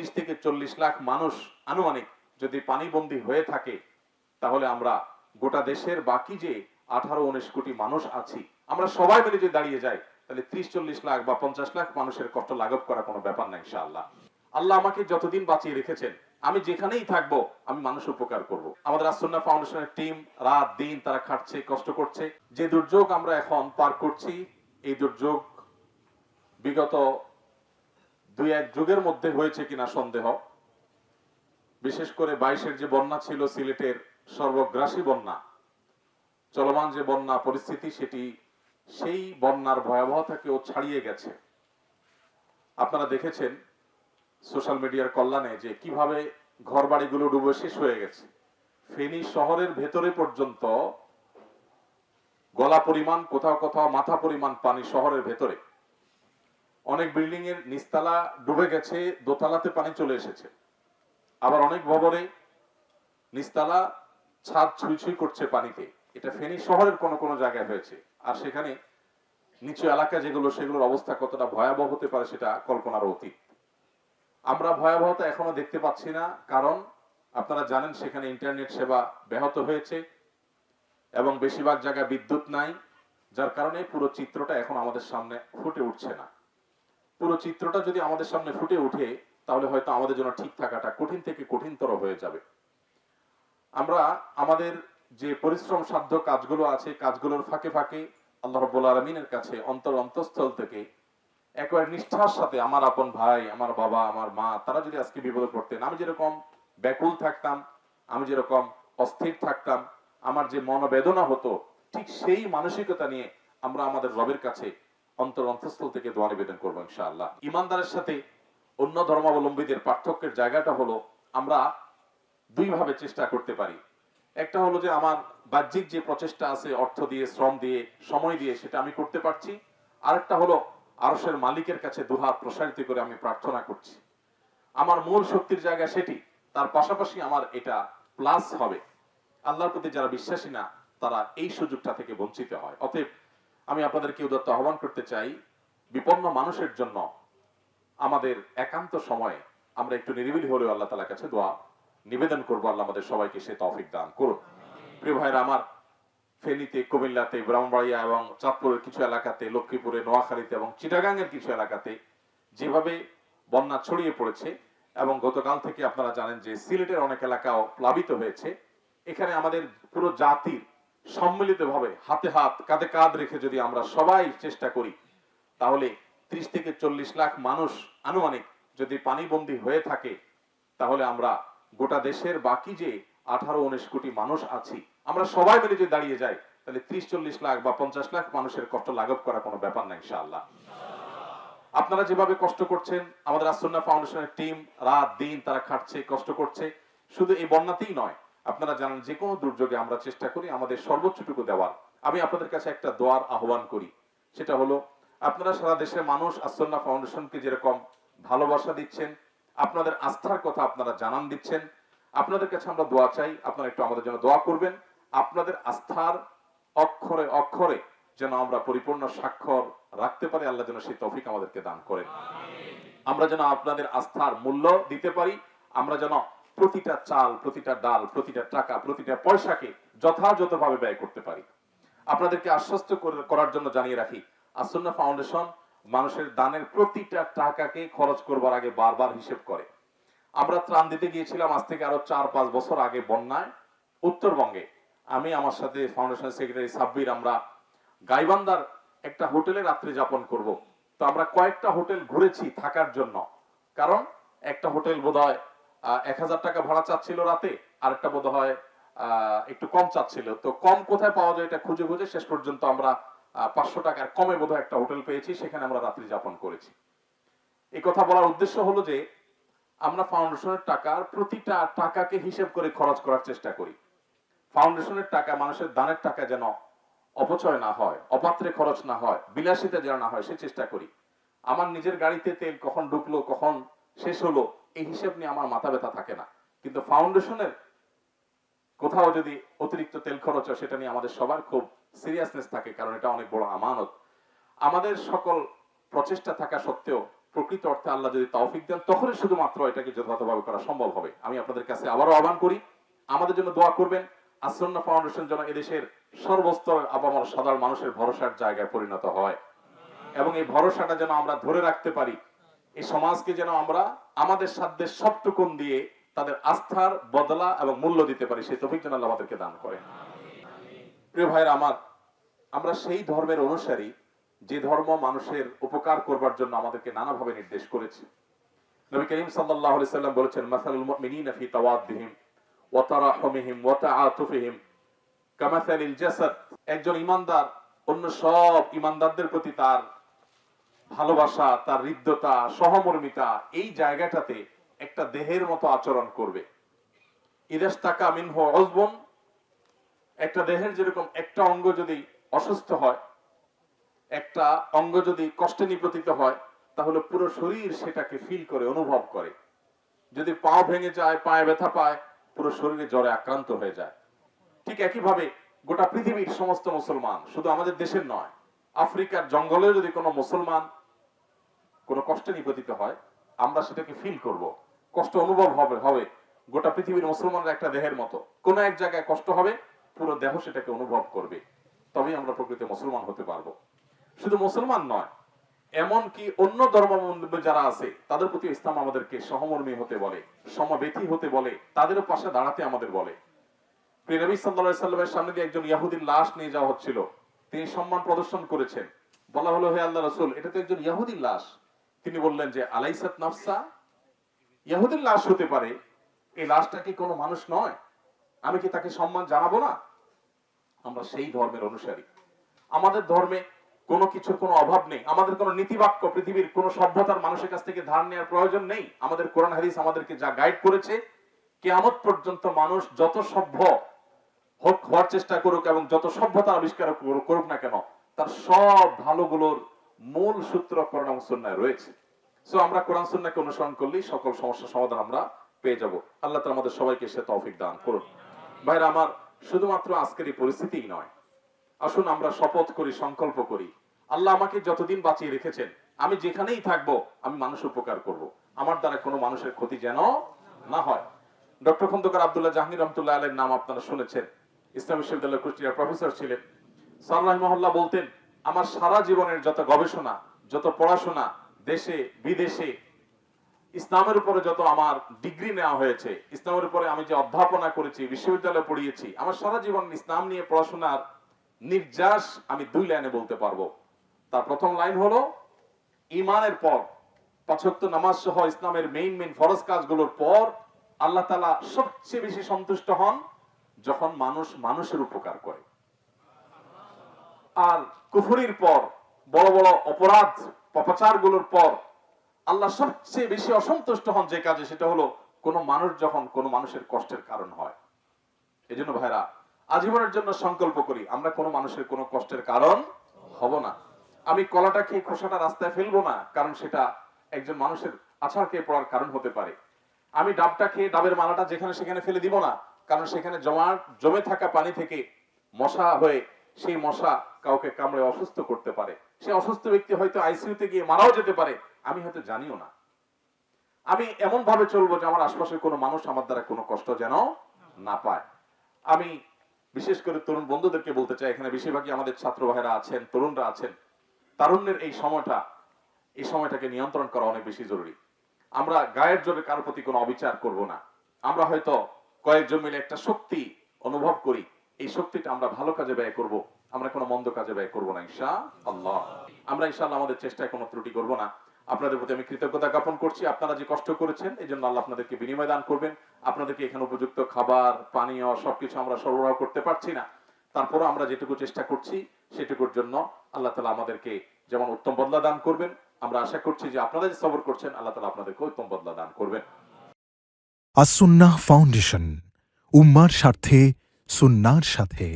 30 থেকে 40 লাখ মানুষ আনুমানিক যদি পানিবন্দী হয়ে থাকে, তাহলে আমরা গোটা দেশের বাকি যে 18-19 কোটি মানুষ আছি, আমরা সবাই মিলে যদি দাঁড়িয়ে যাই, তাহলে 30-40 লাখ বা 50 লাখ মানুষের কষ্ট লাঘব করা কোনো ব্যাপার না ইনশাআল্লাহ। আল্লাহ আমাকে যতদিন বাঁচিয়ে রেখেছেন, আমি যেখানেই থাকবো আমি মানুষ উপকার করব। আমাদের আসুন্নাহ ফাউন্ডেশনের টিম রাত দিন তারা খাটছে, কষ্ট করছে। যে দুর্যোগ আমরা এখন পার করছি, এই দুর্যোগ বিগত 2-1 যুগের মধ্যে হয়েছে কিনা সন্দেহ। বিশেষ করে 22-এর যে বন্যা ছিল, সিলেটের সর্বগ্রাসী বন্যা, চলমান যে বন্যা পরিস্থিতি, সেটি সেই বন্যার ভয়াবহতাকেও ছাড়িয়ে গেছে। আপনারা দেখেছেন সোশ্যাল মিডিয়ার কল্যাণে যে কিভাবে ঘরবাড়িগুলো ডুবে শেষ হয়ে গেছে। ফেনী শহরের ভেতরে পর্যন্ত গলা পরিমাণ, কোথাও কোথাও মাথা পরিমাণ পানি শহরের ভেতরে। অনেক বিল্ডিং এর নিচতলা ডুবে গেছে, দোতলাতে পানি চলে এসেছে। আবার অনেক ভবনে নিচতলা ছাদ ছুঁই ছুঁই করছে পানিতে। এটা ফেনী শহরের কোন কোন জায়গায় হয়েছে। আর সেখানে নিচু এলাকা যেগুলো, সেগুলোর অবস্থা কতটা ভয়াবহ হতে পারে সেটা কল্পনার অতীত। আমরা ভয়াবহতা এখনো দেখতে পাচ্ছি না, কারণ আপনারা জানেন সেখানে ইন্টারনেট সেবা ব্যাহত হয়েছে এবং বেশিরভাগ জায়গায় বিদ্যুৎ নাই, যার কারণে পুরো চিত্রটা এখন আমাদের সামনে ফুটে উঠছে না। পুরো চিত্রটা যদি আমাদের সামনে ফুটে উঠে, তাহলে হয়তো আমাদের জন্য ঠিক থাকাটা কঠিন থেকে কঠিনতর হয়ে যাবে। আমরা আমাদের যে পরিশ্রম সাধ্য কাজগুলো আছে, কাজগুলোর ফাঁকে ফাঁকে আল্লাহ রাব্বুল আলামিনের কাছে অন্তঃস্থল থেকে একবার নিষ্ঠার সাথে, আমার আপন ভাই, আমার বাবা, আমার মা, তারা যদি আজকে বিপদে পড়তেন, আমি যেরকম ব্যাকুল থাকতাম, আমি যেরকম অস্থির থাকতাম, আমার যে মনোবেদনা হতো, ঠিক সেই মানসিকতা নিয়ে আমরা আমাদের রবের কাছে অন্তঃস্থল থেকে দোয়া নিবেদন করবো ইনশাআল্লাহ। ইমানদারের সাথে অন্য ধর্মাবলম্বীদের পার্থক্যের জায়গাটা হলো, আমরা দুই ভাবে চেষ্টা করতে পারি। একটা হলো যে আমার বাহ্যিক যে প্রচেষ্টা আছে, অর্থ দিয়ে, শ্রম দিয়ে, সময় দিয়ে, সেটা আমি করতে পারছি। আরেকটা হলো আরশের মালিকের কাছে দুহাত প্রসারিত করে আমি প্রার্থনা করছি। আমার মূল শক্তির জায়গা সেটি। তার পাশাপাশি আমার এটা প্লাস হবে। আল্লাহর প্রতি যারা বিশ্বাসী না, তারা এই সুযোগটা থেকে বঞ্চিত হয়। অতএব আমি আপনাদেরকে উদাত্ত আহ্বান করতে চাই, বিপন্ন মানুষের জন্য আমাদের একান্ত সময়ে আমরা একটু নিরিবিলি হলেও আল্লাহ তাআলার কাছে দোয়া নিবেদন করবো। আল্লাহ আমাদের সবাইকে সে তৌফিক দান করুন। প্রিয় ভাইরা আমার, ফেনীতে, কুমিল্লাতে, ব্রাহ্মণবাড়িয়া এবং চাঁদপুরের কিছু এলাকাতে, লক্ষ্মীপুরে, নোয়াখালীতে এবং চিটাগাং এর কিছু এলাকাতে যেভাবে বন্যা ছড়িয়ে পড়েছে, এবং গতকাল থেকে আপনারা জানেন যে সিলেটের অনেক এলাকাও প্লাবিত হয়েছে। এখানে আমাদের পুরো জাতির সম্মিলিতভাবে হাতে হাত, কাঁধে কাঁধ রেখে যদি আমরা সবাই চেষ্টা করি, তাহলে 30 থেকে 40 লাখ মানুষ আনুমানিক যদি পানিবন্দী হয়ে থাকে, তাহলে আমরা গোটা দেশের বাকি যে 18-19 কোটি মানুষ আছি, আমরা সবাই মিলে যদি দাঁড়িয়ে যাই, তাহলে 30-40 লাখ বা 50 লাখ মানুষের কষ্ট লাঘব করা কোনো ব্যাপার না ইনশাআল্লাহ। আপনারা যেভাবে কষ্ট করছেন, আমাদের আসুন্নাহ ফাউন্ডেশনের টিম রাত দিন তারা খাটছে, কষ্ট করছে। শুধু এই বন্যাতেই নয়, আপনারা জানেন যে কোনো দুর্যোগে আমরা চেষ্টা করি আমাদের সর্বোচ্চটুকু দেওয়ার। আমি আপনাদের কাছে একটা দোয়ার আহ্বান করি, সেটা হলো আপনারা সারা দেশের মানুষ আসুন্নাহ ফাউন্ডেশনকে যেরকম ভালোবাসা দিচ্ছেন, আপনাদের আস্থার কথা আপনারা জানান দিচ্ছেন, আপনাদের কাছে আমরা দোয়া চাই, আপনারা একটু আমাদের জন্য দোয়া করবেন। আপনাদের আস্থার অক্ষরে অক্ষরে যেন আমরা পরিপূর্ণ স্বাক্ষর রাখতে পারি, আল্লাহ যেন সেই তৌফিক আমাদেরকে দান করেন। আমরা যেন আপনাদের আস্থার মূল্য দিতে পারি, আমরা যেন প্রতিটা চাল, প্রতিটা ডাল, প্রতিটা টাকা, প্রতিটা পয়সাকে যথাযথভাবে ব্যয় করতে পারি। আপনাদেরকে আশ্বস্ত করার জন্য জানিয়ে রাখি, আসুন্নাহ ফাউন্ডেশন মানুষের দানের প্রতিটা টাকাকে খরচ করবার আগে বারবার হিসেব করে। আমরা ত্রাণ দিতে গিয়েছিলাম আজ থেকে আরো 4-5 বছর আগে বন্যায় উত্তরবঙ্গে। আমি, আমার সাথে ফাউন্ডেশন সেক্রেটারি সাব্বির, আমরা গাইবান্ধার একটা হোটেলে রাত্রি যাপন করব। তো আমরা কয়েকটা হোটেল ঘুরেছি থাকার জন্য, কারণ একটা হোটেল বোধহয় 1000 টাকা ভাড়া চাচ্ছিল রাতে, আর একটা বোধহয় একটু কম চাচ্ছিল। তো কম কোথায় পাওয়া যায় এটা খুঁজে খুঁজে শেষ পর্যন্ত আমরা 500 টাকার কমে বোধহয় একটা হোটেল পেয়েছি, সেখানে আমরা রাত্রি যাপন করেছি। এই কথা বলার উদ্দেশ্য হলো যে আমরা ফাউন্ডেশনের টাকার প্রতিটা টাকাকে হিসেব করে খরচ করার চেষ্টা করি। ফাউন্ডেশনের টাকা, মানুষের দানের টাকা যেন অপচয় না হয়, অপাত্রে খরচ না হয়, বিলাসিতা যেন না হয়, সে চেষ্টা করি। আমার নিজের গাড়িতে তেল কখন ঢুকলো, কখন শেষ হলো, এই হিসেব নিয়ে আমার মাথা ব্যথা থাকে না। কিন্তু ফাউন্ডেশনের কোথাও যদি অতিরিক্ত তেল খরচ হয়, সেটা নিয়ে আমাদের সবার খুব সিরিয়াসনেস থাকে, কারণ এটা অনেক বড় আমানত। আমাদের সকল প্রচেষ্টা থাকা সত্ত্বেও প্রকৃত অর্থে আল্লাহ যদি তৌফিক দেন তখনই শুধুমাত্র এটাকে যথাযথভাবে করা সম্ভব হবে। আমি আপনাদের কাছে আবারও আহ্বান করি, আমাদের জন্য দোয়া করবেন। আসুন্নাহ ফাউন্ডেশন যেন এদেশের সর্বস্তরের আপামর সাধারণ মানুষের ভরসার জায়গায় পরিণত হয় এবং এই ভরসাটা যেন আমরা ধরে রাখতে পারি। এই সমাজকে যেন আমরা আমাদের সাধ্যের সবটুকুন দিয়ে তাদের আস্থার বদলা এবং মূল্য দিতে পারি, সেই তৌফিক যেন আল্লাহ আমাদেরকে দান করেন। প্রিয় ভাইরা আমার, আমরা সেই ধর্মের অনুসারী যে ধর্ম মানুষের উপকার করবার জন্য আমাদেরকে নানাভাবে নির্দেশ করেছে। নবী করিম সাল্লাল্লাহু আলাইহি সাল্লাম বলেছেন, মাসালুল মুমিনিনা ফি তাওয়াদ্দিহিম ওয়া তারাহুমিহিম ওয়া তাআতুফিহিম কামাসালিল জাসাদ। একজন ঈমানদার অন্য সব ঈমানদারদের প্রতি তার ভালোবাসা, তার হৃদ্যতা, সহমর্মিতা এই জায়গাটাতে একটা দেহের মতো আচরণ করবে। ইদাস্তাকা মিনহু উযবুন, একটা দেহের যেরকম একটা অঙ্গ যদি অসুস্থ হয়, একটা অঙ্গ যদি কষ্টে নিপতিত হয়, তাহলে পুরো শরীর সেটাকে ফিল করে, অনুভব করে। যদি পা ভেঙে যায়, পায়ে ব্যথা পায়, পুরো শরীরে জ্বরে আক্রান্ত হয়ে যায়। ঠিক একইভাবে গোটা পৃথিবীর সমস্ত মুসলমান, শুধু আমাদের দেশের নয়, আফ্রিকার জঙ্গলেও যদি কোনো মুসলমান কোনো কষ্টে নিপতিত হয়, আমরা সেটাকে ফিল করব, কষ্ট অনুভব হবে। গোটা পৃথিবীর মুসলমানরা একটা দেহের মতো, কোনো এক জায়গায় কষ্ট হবে, পুরো দেহ সেটাকে অনুভব করবে। তবেই আমরা প্রকৃত মুসলমান হতে পারবো। শুধু মুসলমান নয়, এমনকি অন্য ধর্মাবলম্বী যারা আছে তাদের প্রতি ইসলাম আমাদেরকে সহমর্মী হতে বলে, সমবেতী হতে বলে, তাদেরও পাশে দাঁড়াতে আমাদের বলে। প্রিয় নবী সাল্লাল্লাহু আলাইহি সাল্লামের সামনে দিয়ে একজন ইহুদির লাশ নিয়ে যাওয়া হচ্ছিল, তিনি সম্মান প্রদর্শন করেছেন। বলা হলো, হে আল্লাহর রাসূল, এটা তো একজন ইহুদির লাশ। তিনি বললেন যে, আলাইসাত নাফসা, ইহুদির লাশ হতে পারে, এই লাশটা কি কোনো মানুষ নয়? আমি কি তাকে সম্মান জানাবো না? আমরা সেই ধর্মের অনুসারী। আমাদের ধর্মে কোনো কিছুর কোনো অভাব নেই, আমাদের কোনো নীতিবাক্য পৃথিবীর কোনো সভ্যতার মানুষের কাছ থেকে ধার নেওয়ার প্রয়োজন নেই। আমাদের কোরআন হাদিস আমাদেরকে যা গাইড করেছে, কিয়ামত পর্যন্ত মানুষ যত সভ্য হওয়ার চেষ্টা করুক এবং যত সভ্যতা আবিষ্কার করুক না কেন, তার সব ভালোগুলোর মূল সূত্র কোরআন এবং সুন্নাহয় রয়েছে। সো আমরা কোরআন সুন্নাহকে অনুসরণ করলেই সকল সমস্যার সমাধান আমরা পেয়ে যাব। আল্লাহ তাআলা আমাদের সবাইকে সে তৌফিক দান করুন। ভাইরা আমার, শুধুমাত্র আজকের এই পরিস্থিতিই নয়, আসুন আমরা শপথ করি, সংকল্প করি, আল্লাহ আমাকে যতদিন বাঁচিয়ে রেখেছেন, আমি যেখানেই থাকবো আমি মানুষ উপকার করব, আমার দ্বারা কোনো মানুষের ক্ষতি যেন না হয়। ডক্টর খন্দকার আব্দুল্লাহ জাহাঙ্গীর রহমতুল্লাহ আলাইহির নাম আপনারা শুনেছেন, ইসলামী বিশ্ববিদ্যালয় কুষ্টিয়ার প্রফেসর ছিলেন। স্যার রাহিমাহুল্লাহ বলতেন, আমার সারা জীবনের যত গবেষণা, যত পড়াশোনা, দেশে বিদেশে ইসলামের উপরে যত আমার ডিগ্রি নেওয়া হয়েছে, ইসলামের উপরে আমি যে অধ্যাপনা করেছি, বিশ্ববিদ্যালয়ে পড়িয়েছি, আমার সারা জীবন ইসলাম নিয়ে পড়াশোনার নির্যাস আমি 2 লাইনে বলতে পারবো। তার প্রথম লাইন হলো, ঈমানের পর, 5 ওয়াক্ত নামাজ সহ ইসলামের মেইন ফরজ কাজগুলোর পর আল্লাহ তাআলা সবচেয়ে বেশি সন্তুষ্ট হন যখন মানুষ মানুষের উপকার করে। আর কুফরির পর, বড় বড় অপরাধ পাপাচারগুলোর পর আল্লাহ সবচেয়ে বেশি অসন্তুষ্ট হন যে কাজে, সেটা হলো কোনো মানুষ যখন কোনো মানুষের কষ্টের কারণ হয়। এজন্য ভাইরা, আজীবনের জন্য সংকল্প করি, আমরা কোনো মানুষের কোনো কষ্টের কারণ হব না। আমি কলাটা খেয়ে খোসাটা রাস্তায় ফেলবো না, কারণ সেটা একজন মানুষের আছাড় খেয়ে পড়ার কারণ হতে পারে। আমি ডাবটা খেয়ে ডাবের মালাটা যেখানে সেখানে ফেলে দিব না, কারণ সেখানে জমে থাকা পানি থেকে মশা হয়ে সেই মশা কাউকে কামড়ে অসুস্থ করতে পারে। সে অসুস্থ ব্যক্তি হয়তো আইসিইউতে গিয়ে মারাও যেতে পারে, আমি হয়তো জানিও না। আমি এমন ভাবে চলবো যে আমার আশপাশের কোনো মানুষ আমার দ্বারা কোনো কষ্ট যেন না পায়। আমি বিশেষ করে তরুণ বন্ধুদেরকে বলতে চাই, এখানে বেশিরভাগই আমাদের ছাত্র ভাইরা আছেন, তরুণরা আছেন, তারুণ্যের এই সময়টাকে নিয়ন্ত্রণ করা অনেক বেশি জরুরি। আমরা গায়ের জোরে কারোর প্রতি কোনো অবিচার করব না। আমরা হয়তো কয়েকজন মিলে একটা শক্তি অনুভব করি, এই শক্তিটা আমরা ভালো কাজে ব্যয় করব, আমরা কোনো মন্দ কাজে ব্যয় করব না ইনশাআল্লাহ। আমরা ইনশাআল্লাহ আমাদের চেষ্টায় কোনো ত্রুটি করব না। আপনাদের প্রতি আমি কৃতজ্ঞতা জ্ঞাপন করছি, আপনারা যে কষ্ট করেছেন এই জন্য আল্লাহ আপনাদেরকে বিনিময় দান করবেন। আপনাদেরকে এখানে উপযুক্ত খাবার, পানীয় সবকিছু আমরা সরবরাহ করতে পারছি না, তারপরে আমরা যেটুকু চেষ্টা করছি সেটুকুর জন্য আল্লাহ তাআলা আমাদেরকে যেমন উত্তম বদলা দান করবেন, আমরা আশা করছি যে আপনারা যে সবর করছেন আল্লাহ তাআলা আপনাদেরকে উত্তম বদলা দান করবেন। আস-সুন্নাহ ফাউন্ডেশন, উম্মার স্বার্থে সুন্নাহর সাথে।